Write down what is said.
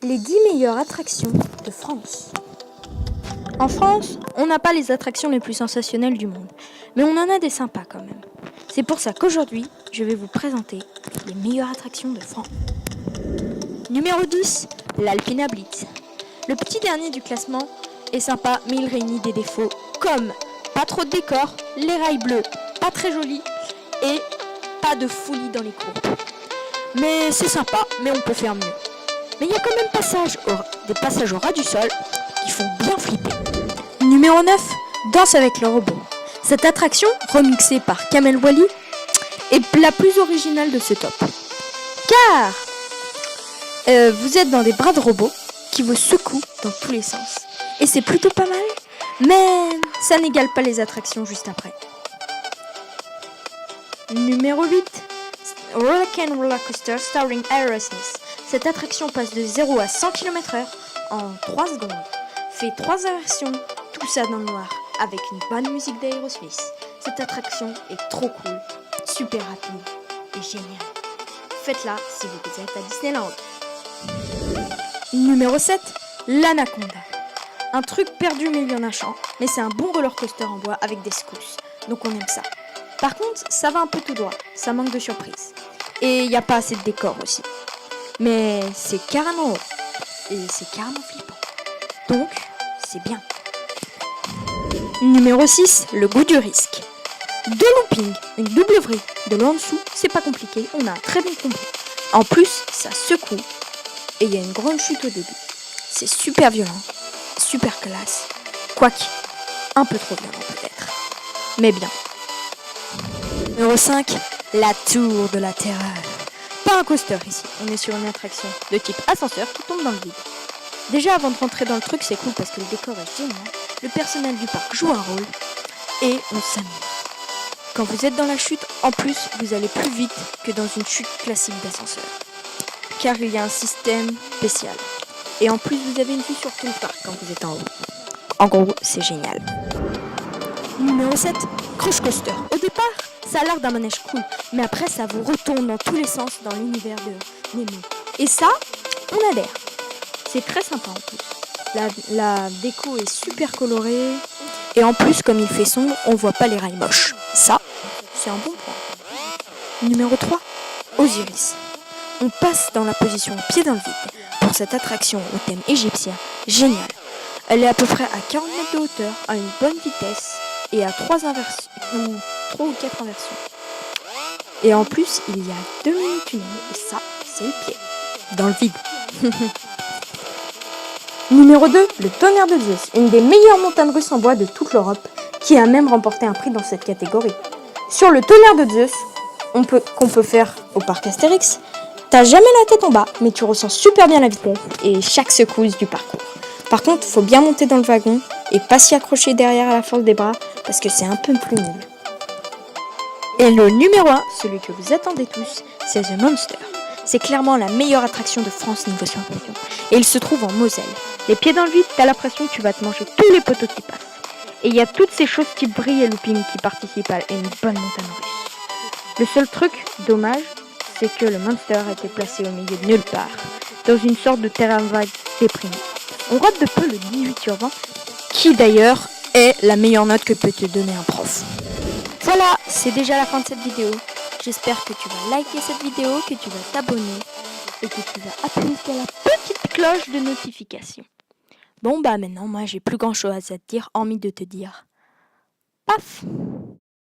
Les 10 meilleures attractions de France. En France, on n'a pas les attractions les plus sensationnelles du monde, mais on en a des sympas quand même. C'est pour ça qu'aujourd'hui, je vais vous présenter les meilleures attractions de France. Numéro 10, l'Alpina Blitz. Le petit dernier du classement est sympa, mais il réunit des défauts comme pas trop de décor, les rails bleus pas très jolis et pas de folie dans les courbes. Mais c'est sympa, mais on peut faire mieux. Mais il y a quand même des passages au ras du sol qui font bien flipper. Numéro 9, Danse avec le robot. Cette attraction, remixée par Kamel Wally, est la plus originale de ce top. Car vous êtes dans des bras de robots qui vous secouent dans tous les sens. Et c'est plutôt pas mal, mais ça n'égale pas les attractions juste après. Numéro 8, Roller Coaster starring Aerosmith. Cette attraction passe de 0 à 100 km/h en 3 secondes. Fait 3 inversions, tout ça dans le noir, avec une bonne musique d'Aerosmith. Cette attraction est trop cool, super rapide et géniale. Faites-la si vous êtes à Disneyland. Numéro 7, l'Anaconda. Un truc perdu milieu d'un champ, mais c'est un bon roller coaster en bois avec des secousses, donc on aime ça. Par contre, ça va un peu tout droit, ça manque de surprise. Et il n'y a pas assez de décor aussi. Mais c'est carrément haut, et c'est carrément flippant. Donc, c'est bien. Numéro 6, le goût du risque. 2 loopings, une double vrille, de l'eau en dessous, c'est pas compliqué, on a un très bon combo. En plus, ça secoue, et il y a une grande chute au début. C'est super violent, super classe, quoique un peu trop violent peut-être, mais bien. Numéro 5, la tour de la terreur. Pas un coaster ici, on est sur une attraction de type ascenseur qui tombe dans le vide. Déjà avant de rentrer dans le truc, c'est cool parce que le décor est génial, le personnel du parc joue un rôle et on s'amuse. Quand vous êtes dans la chute, en plus, vous allez plus vite que dans une chute classique d'ascenseur. Car il y a un système spécial. Et en plus, vous avez une vue sur tout le parc quand vous êtes en haut. En gros, c'est génial. Numéro 7, Crush Coaster. Au départ, ça a l'air d'un manège cool, mais après, ça vous retourne dans tous les sens dans l'univers de Nemo. Et ça, on adhère. C'est très sympa en plus. La déco est super colorée. Et en plus, comme il fait sombre, on voit pas les rails moches. Ça, c'est un bon point. Numéro 3, Osiris. On passe dans la position pied dans le vide pour cette attraction au thème égyptien. Génial. Elle est à peu près à 40 mètres de hauteur, à une bonne vitesse et à 3 ou 4 inversions. Et en plus, il y a 2 mini-tunnels et ça, c'est le pied. Dans le vide. Numéro 2, le tonnerre de Zeus, une des meilleures montagnes russes en bois de toute l'Europe, qui a même remporté un prix dans cette catégorie. Sur le tonnerre de Zeus, qu'on peut faire au parc Astérix, t'as jamais la tête en bas, mais tu ressens super bien la vitesse et chaque secousse du parcours. Par contre, faut bien monter dans le wagon et pas s'y accrocher derrière à la force des bras, parce que c'est un peu plus nul. Et le numéro 1, celui que vous attendez tous, c'est The Monster. C'est clairement la meilleure attraction de France niveau sensation. Et il se trouve en Moselle. Les pieds dans le vide, t'as l'impression que tu vas te manger tous les poteaux qui passent. Et il y a toutes ces choses type vrille et looping qui participent à une bonne montagne russe. Le seul truc, dommage, c'est que le Monster a été placé au milieu de nulle part, dans une sorte de terrain vague déprimé. On rate de peu le 18 sur 20, qui d'ailleurs est la meilleure note que peut te donner un prof. Voilà, c'est déjà la fin de cette vidéo. J'espère que tu vas liker cette vidéo, que tu vas t'abonner et que tu vas appuyer sur la petite cloche de notification. Bon bah maintenant, moi j'ai plus grand chose à te dire, hormis de te dire paf.